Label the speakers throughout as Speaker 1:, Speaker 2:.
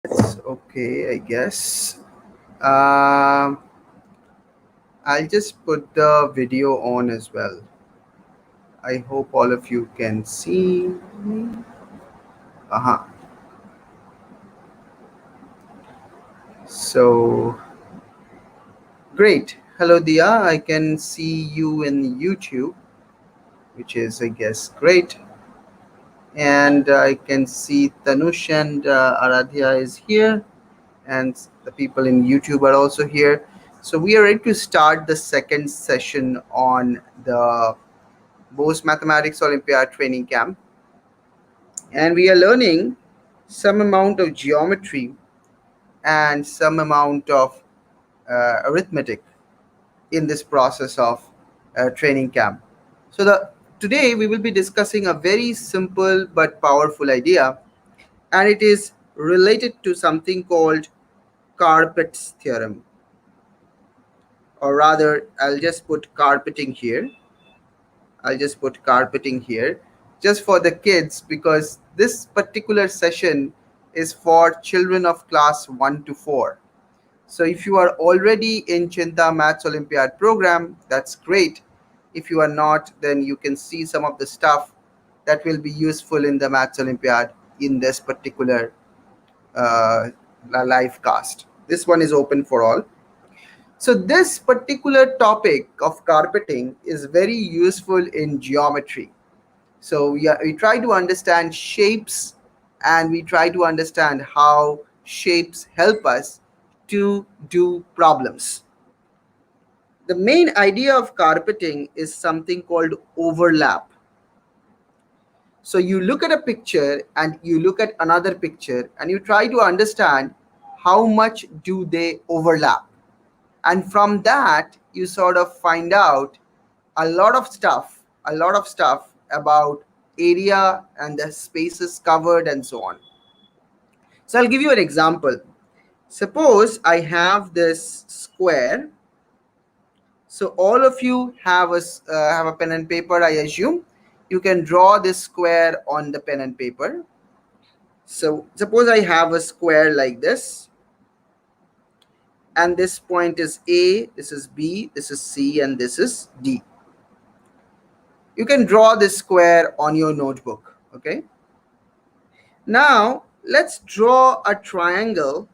Speaker 1: It's okay, I guess. Um, I'll just put the video on as well. I hope all of you can see me. Uh-huh. So, great. Hello, Dia. I can see you in YouTube, which is, I guess, great. And I can see Tanush and Aradhya is here, and the people in YouTube are also here. So, we are ready to start the second session on the Bose Mathematics Olympiad training camp, and we are learning some amount of geometry and some amount of arithmetic in this process of training camp. So the today we will be discussing a very simple but powerful idea, and it is related to something called Carpet's theorem, or rather, I'll just put carpeting here. I'll just put carpeting here just for the kids, because this particular session is for children of class 1 to 4. So if you are already in Chinta Maths Olympiad program, that's great. If you are not, then you can see some of the stuff that will be useful in the Maths Olympiad in this particular uh, live cast. This one is open for all. So this particular topic of carpeting is very useful in geometry. So we try to understand shapes, and we try to understand how shapes help us to do problems. The main idea of carpeting is something called overlap. So you look at a picture and you look at another picture and you try to understand how much do they overlap. And from that, you sort of find out a lot of stuff about area and the spaces covered and so on. So I'll give you an example. Suppose I have this square. So all of you have a pen and paper, I assume. You can draw this square on the pen and paper. So suppose I have a square like this, and this point is A, this is B, this is C, and this is D. You can draw this square on your notebook. Okay. Now let's draw a triangle.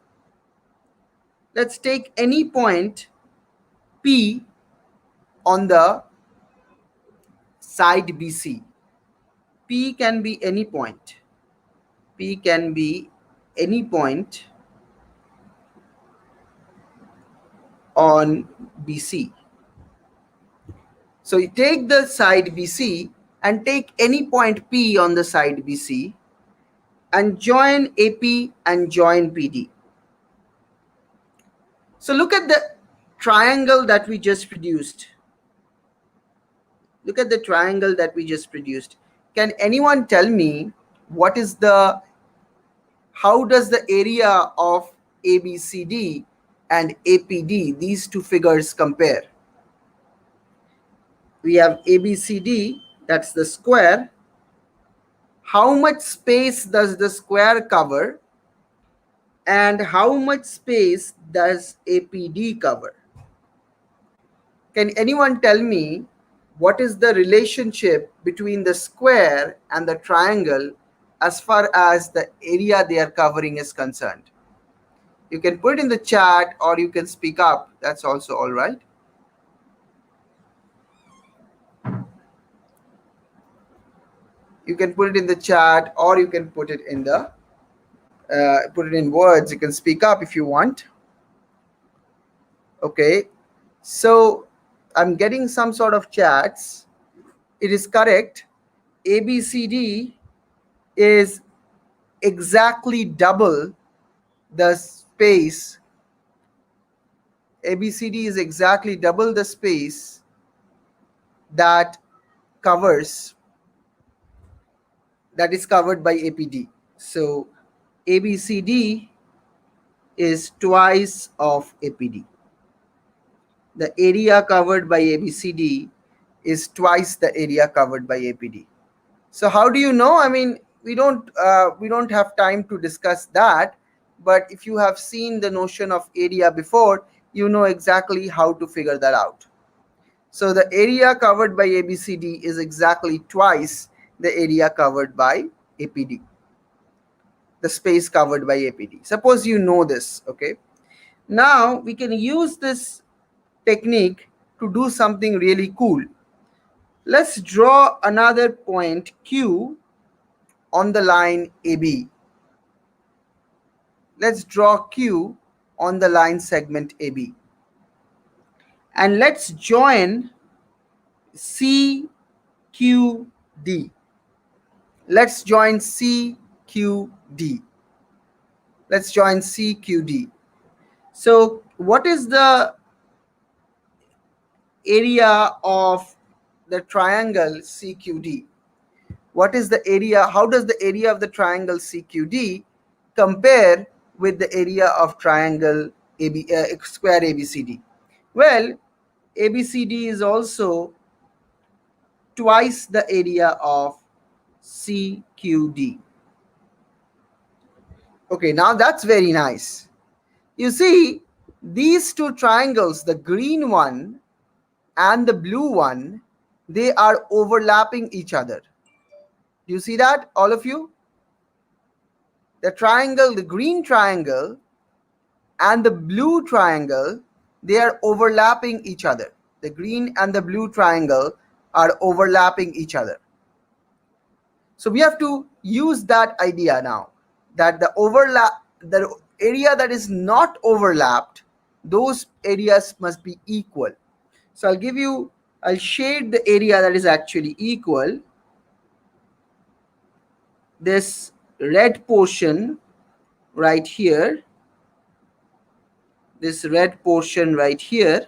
Speaker 1: Let's take any point P on the side BC. P can be any point. P can be any point on BC. So you take the side BC and take any point P on the side BC and join AP and join PD. So look at the triangle that we just produced. Look at the triangle that we just produced. Can anyone tell me how does the area of ABCD and APD, these two figures, compare? We have ABCD, that's the square. How much space does the square cover? And how much space does APD cover? Can anyone tell me what is the relationship between the square and the triangle as far as the area they are covering is concerned? You can put it in the chat or you can speak up. That's also all right. You can put it in the chat or you can put it in words. You can speak up if you want. Okay. So I'm getting some sort of chats. It is correct. ABCD is exactly double the space. ABCD is exactly double the space that is covered by APD. So ABCD is twice of APD. The area covered by ABCD is twice the area covered by APD. So how do you know? I mean, we don't have time to discuss that, but if you have seen the notion of area before, you know exactly how to figure that out. So the area covered by ABCD is exactly twice the area covered by APD, the space covered by APD. Suppose you know this, okay? Now we can use this technique to do something really cool. Let's draw another point Q on the line AB. Let's draw Q on the line segment AB. And let's join CQD. Let's join CQD. Let's join CQD. So what is the area of the triangle CQD? What is the area? How does the area of the triangle CQD compare with the area of triangle square ABCD? Well, ABCD is also twice the area of CQD. Okay, now that's very nice. You see, these two triangles, the green one and the blue one, they are overlapping each other. Do you see that, all of you? The triangle, the green triangle and the blue triangle, they are overlapping each other. The green and the blue triangle are overlapping each other. So we have to use that idea now, that the area that is not overlapped, those areas must be equal. So I'll shade the area that is actually equal. This red portion right here, this red portion right here,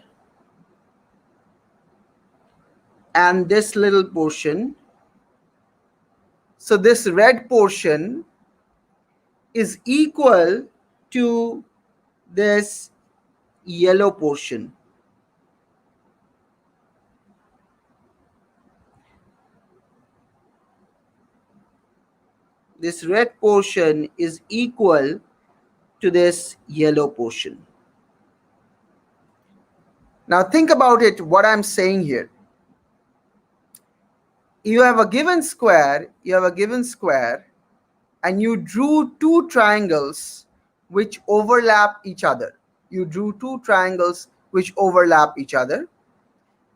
Speaker 1: and this little portion. So this red portion is equal to this yellow portion. This red portion is equal to this yellow portion. Now think about it, what I'm saying here. You have a given square, and you drew two triangles which overlap each other. You drew two triangles which overlap each other,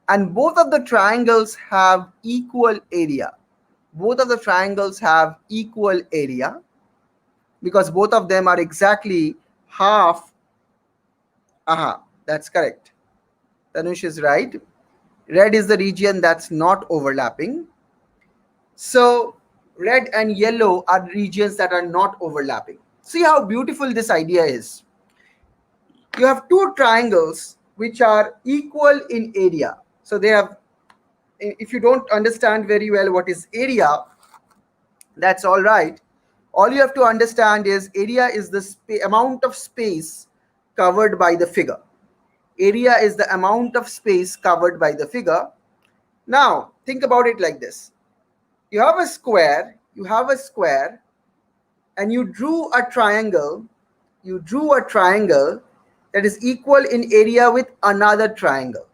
Speaker 1: and both of the triangles have equal area. Both of the triangles have equal area because both of them are exactly half. That's correct. Tanush is right. Red is the region that's not overlapping. So red and yellow are regions that are not overlapping. See how beautiful this idea is. You have two triangles which are equal in area. So they have, if you don't understand very well what is area, that's all right. All you have to understand is area is the amount of space covered by the figure. Area is the amount of space covered by the figure. Now think about it like this. You have a square, and you drew a triangle that is equal in area with another triangle.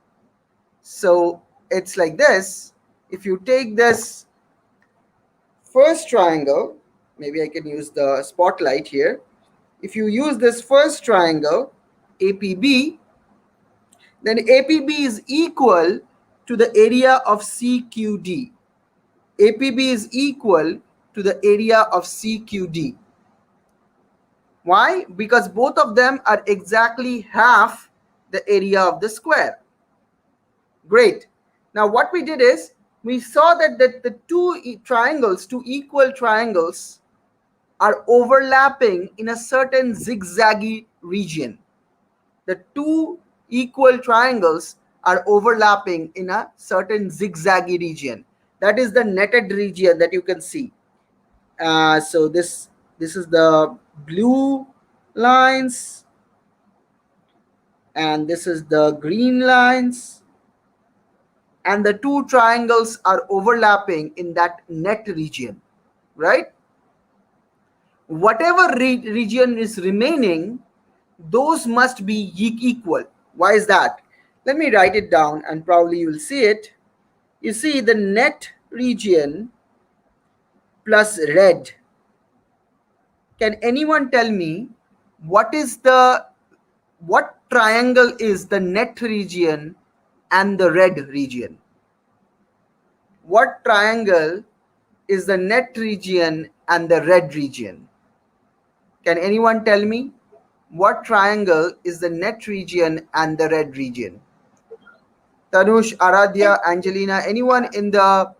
Speaker 1: So it's like this. If you take this first triangle, maybe I can use the spotlight here. If you use this first triangle, APB, then APB is equal to the area of CQD. APB is equal to the area of CQD. Why? Because both of them are exactly half the area of the square. Great. Now what we did is we saw that the two equal triangles are overlapping in a certain zigzaggy region. The two equal triangles are overlapping in a certain zigzaggy region. That is the netted region that you can see. So this is the blue lines, and this is the green lines, and the two triangles are overlapping in that net region, right? whatever region is remaining, those must be equal. Why is that? Let me write it down and probably you'll see it. You see the net region plus red. Can anyone tell me what triangle is the net region and the red region? What triangle is the net region and the red region? Can anyone tell me what triangle is the net region and the red region? Tanush, Aradhya, Angelina, anyone in the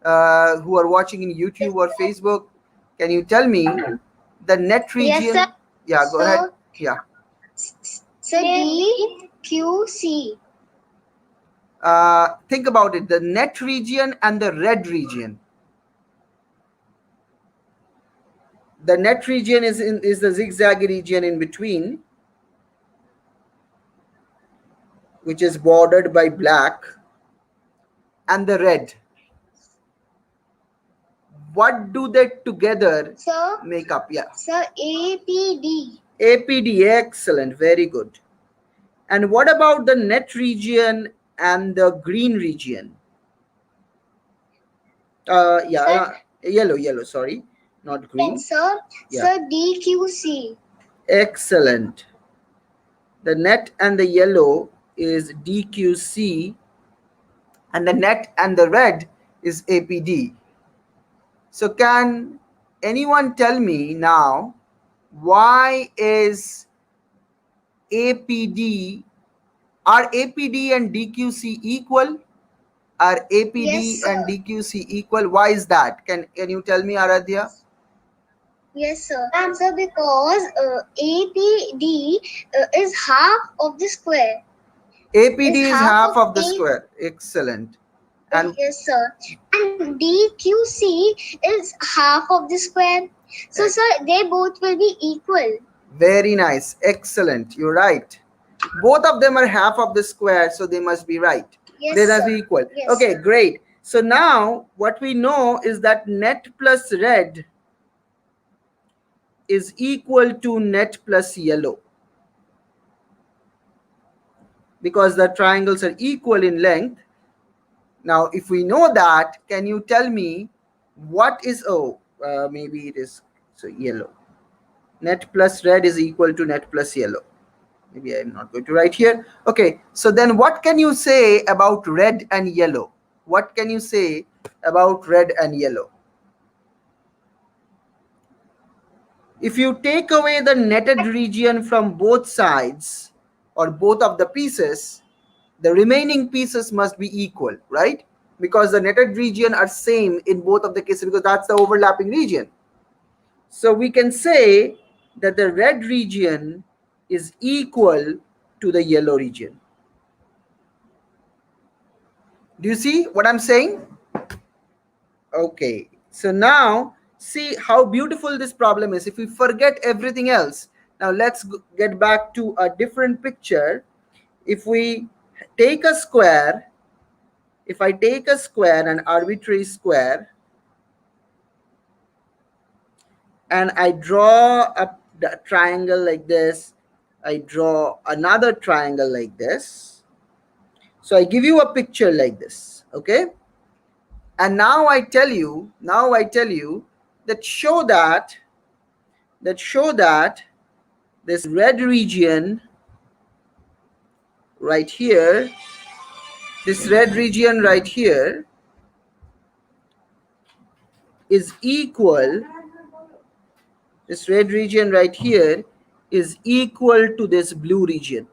Speaker 1: who are watching in YouTube or Facebook, can you tell me the net region?
Speaker 2: Yes, sir.
Speaker 1: Yeah, go ahead. Yeah.
Speaker 2: So DQC.
Speaker 1: Think about it. The net region and the red region. The net region is the zigzag region in between, which is bordered by black, and the red. What do they together make up? Yeah.
Speaker 2: So APD.
Speaker 1: APD, excellent, very good. And what about the net region and the green region? Yellow, sorry, not green.
Speaker 2: Sir,
Speaker 1: Yeah.
Speaker 2: so DQC.
Speaker 1: Excellent. The net and the yellow is DQC, and the net and the red is APD. So can anyone tell me now why is APD, are APD and DQC equal? Are APD and DQC equal? Why is that? Can you tell me, Aradhya?
Speaker 2: Yes, sir. So because APD is half of the square.
Speaker 1: APD is half of the square. Excellent.
Speaker 2: And yes, sir. And DQC is half of the square. So, sir, they both will be equal.
Speaker 1: Very nice. Excellent. You're right. Both of them are half of the square, so they must be right. Yes, they must be equal. Yes, okay, sir. Great. So now what we know is that net plus red is equal to net plus yellow, because the triangles are equal in length. Now, if we know that, can you tell me what is, maybe it is, so yellow. Net plus red is equal to net plus yellow. Maybe I'm not going to write here. Okay, so then what can you say about red and yellow? What can you say about red and yellow? If you take away the netted region from both sides or both of the pieces, the remaining pieces must be equal, right? Because the netted region are same in both of the cases, because that's the overlapping region. So we can say that the red region is equal to the yellow region. Do you see what I'm saying? Okay, so now see how beautiful this problem is. If we forget everything else, now let's get back to a different picture. If we take a square, if I take a square, an arbitrary square, and I draw a triangle like this, I draw another triangle like this. So I give you a picture like this, okay? And now I tell you that show that this red region right here, this red region right here is equal, this red region right here is equal to this blue region.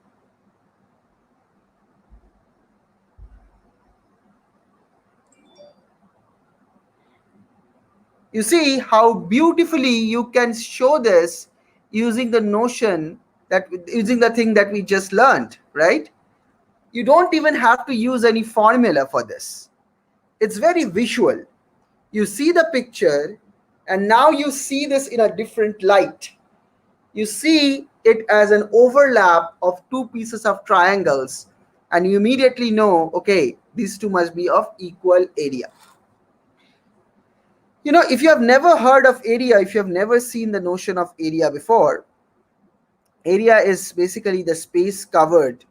Speaker 1: You see how beautifully you can show this using the notion that, using the thing that we just learned, right? You don't even have to use any formula for this. It's very visual. You see the picture and now you see this in a different light. You see it as an overlap of two pieces of triangles, and you immediately know, okay, these two must be of equal area. If you have never heard of area, if you have never seen the notion of area before, area is basically the space covered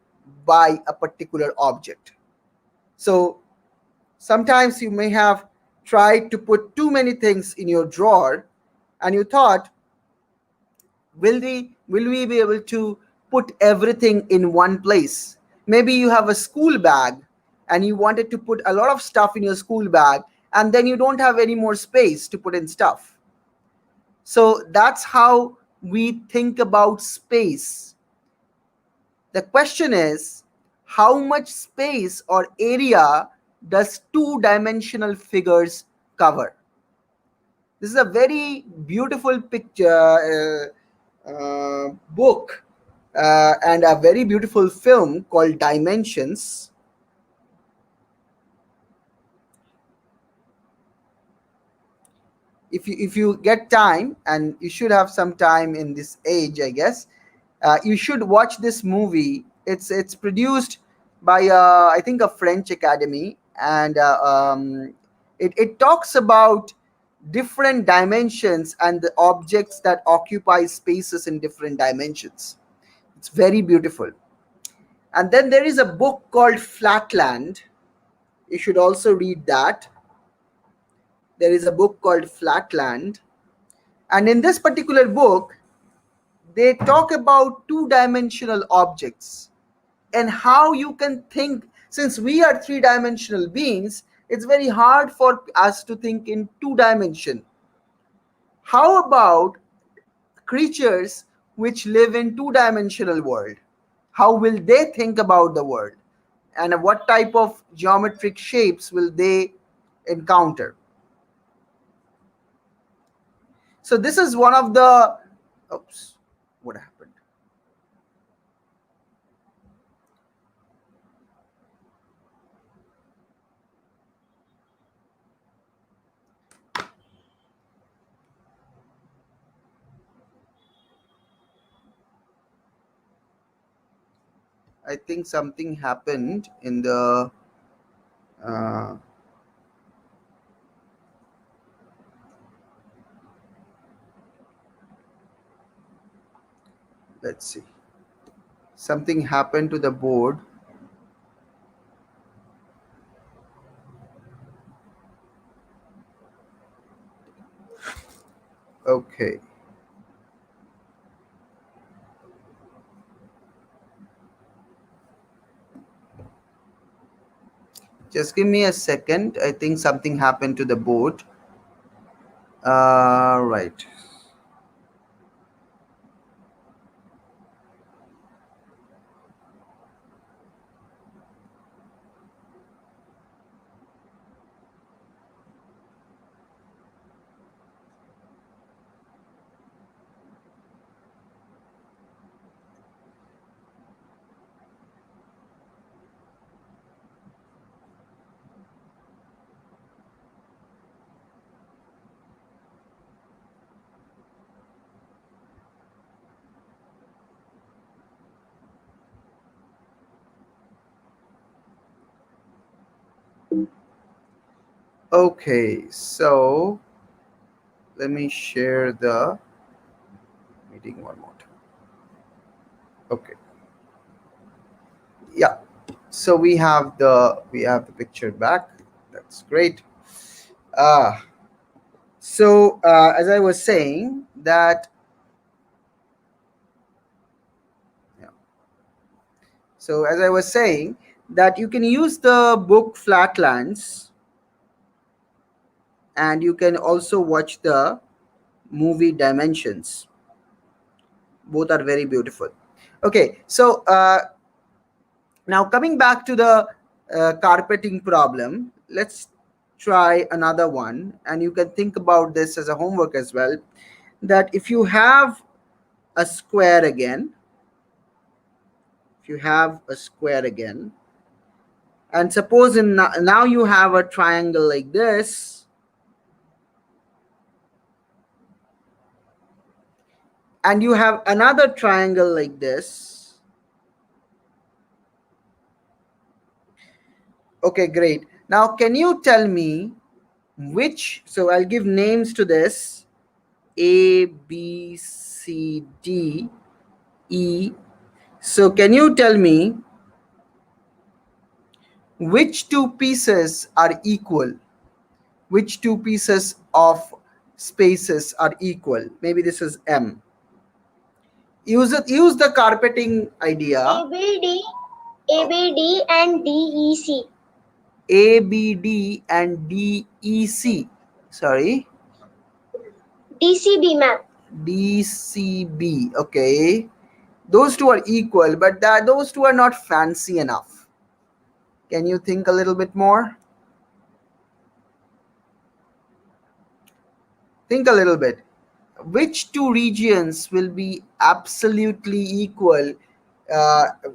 Speaker 1: by a particular object. So sometimes you may have tried to put too many things in your drawer, and you thought, will we be able to put everything in one place? Maybe you have a school bag and you wanted to put a lot of stuff in your school bag, and then you don't have any more space to put in stuff. So that's how we think about space. The question is, how much space or area does two-dimensional figures cover? This is a very beautiful picture, book, and a very beautiful film called Dimensions. If you get time, and you should have some time in this age, I guess, you should watch this movie. It's produced by I think a French academy, and it talks about different dimensions and the objects that occupy spaces in different dimensions. It's very beautiful. And then there is a book called Flatland. You should also read that. There is a book called Flatland. And in this particular book, they talk about two-dimensional objects and how you can think. Since we are three-dimensional beings, it's very hard for us to think in two dimension. How about creatures which live in two-dimensional world? How will they think about the world? And what type of geometric shapes will they encounter? So this is one of the, oops, what happened? I think something happened in the uh, let's see, something happened to the board. Okay, just give me a second. I think something happened to the board. Right. Okay, so let me share the meeting one more time. Okay, yeah. So we have the picture back. That's great. Uh, as I was saying that, yeah. So as I was saying that you can use the book Flatlands, and you can also watch the movie Dimensions. Both are very beautiful. Okay, so now coming back to the carpeting problem, let's try another one, and you can think about this as a homework as well. That if you have a square again, if you have a square again, and suppose now you have a triangle like this, and you have another triangle like this. Okay, great. Now, can you tell me So I'll give names to this: A, B, C, D, E. So can you tell me which two pieces are equal? Which two pieces of spaces are equal? Maybe this is M. Use the carpeting idea.
Speaker 2: ABD and DEC.
Speaker 1: ABD and DEC. Sorry,
Speaker 2: DCB, ma'am.
Speaker 1: DCB. Okay, those two are equal, but those two are not fancy enough. Can you think a little bit more? Think a little bit. Which two regions will be absolutely equal?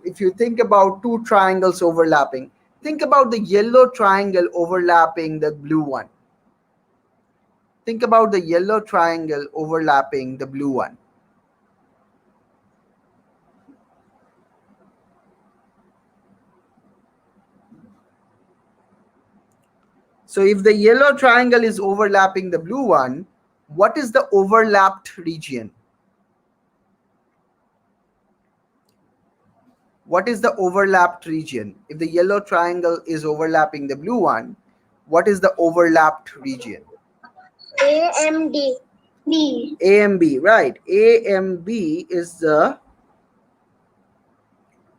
Speaker 1: If you think about two triangles overlapping, think about the yellow triangle overlapping the blue one. Think about the yellow triangle overlapping the blue one. So if the yellow triangle is overlapping the blue one, what is the overlapped region? What is the overlapped region? If the yellow triangle is overlapping the blue one, what is the overlapped region?
Speaker 2: AMD. B.
Speaker 1: AMB, right. AMB is the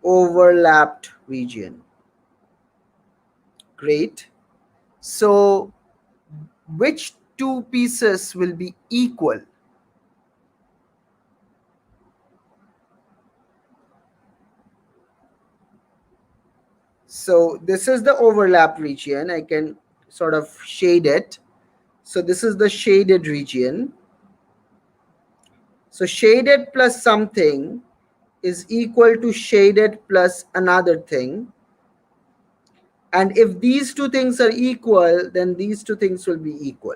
Speaker 1: overlapped region. Great. So which two pieces will be equal? So this is the overlap region. I can sort of shade it. So this is the shaded region. So shaded plus something is equal to shaded plus another thing. And if these two things are equal, then these two things will be equal.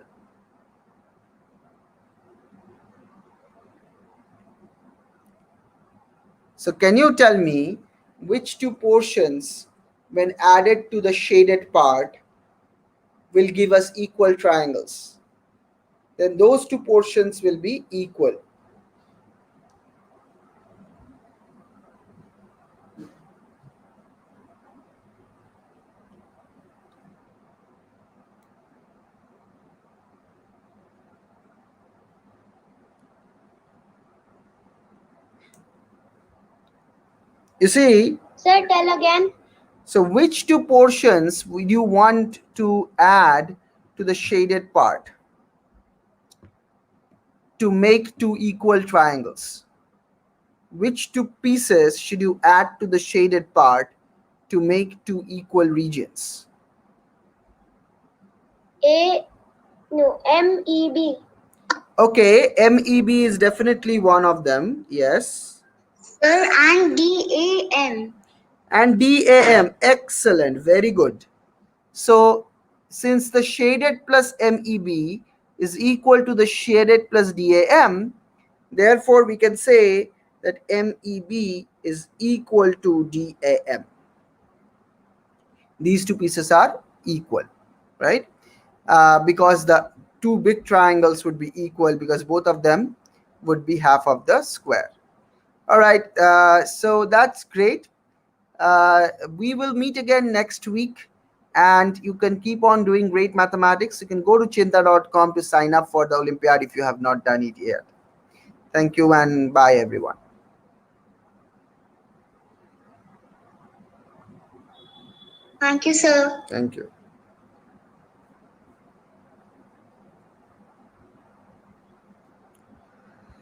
Speaker 1: So can you tell me which two portions, when added to the shaded part, will give us equal triangles? Then those two portions will be equal. You see?
Speaker 2: Sir, tell again.
Speaker 1: So which two portions would you want to add to the shaded part to make two equal triangles? Which two pieces should you add to the shaded part to make two equal regions?
Speaker 2: MEB.
Speaker 1: Okay, MEB is definitely one of them. Yes.
Speaker 2: Sir, and DAM.
Speaker 1: And DAM, excellent, very good. So since the shaded plus MEB is equal to the shaded plus DAM, therefore we can say that MEB is equal to DAM. These two pieces are equal, right? Because the two big triangles would be equal because both of them would be half of the square. All right, so that's great. We will meet again next week, and you can keep on doing great mathematics. You can go to chinta.com to sign up for the Olympiad if you have not done it yet. Thank you and bye everyone.
Speaker 2: Thank you, sir.
Speaker 1: Thank you.